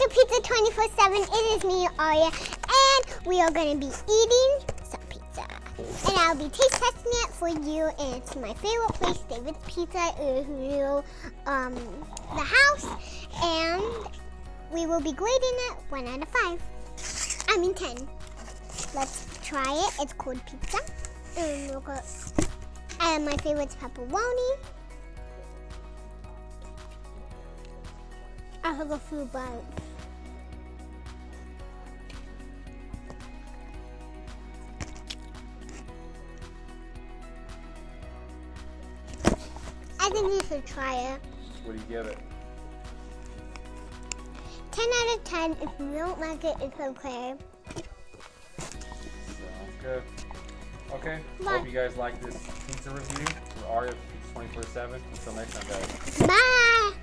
to Pizza 24/7. It is me, Aria, and we are going to be eating some pizza. And I'll be taste testing it for you, and it's my favorite place, David's Pizza. It is the house, and we will be grading it 1 out of 5. I mean 10. Let's try it. It's cold pizza. And look at, and my favorite's pepperoni. I have a few bites. I think you should try it. What do you give it? 10 out of 10. If you don't like it, it's okay. Sounds good. Okay. Bye. Hope you guys like this pizza review for Aria'a 24/7. Until next time, guys. Bye.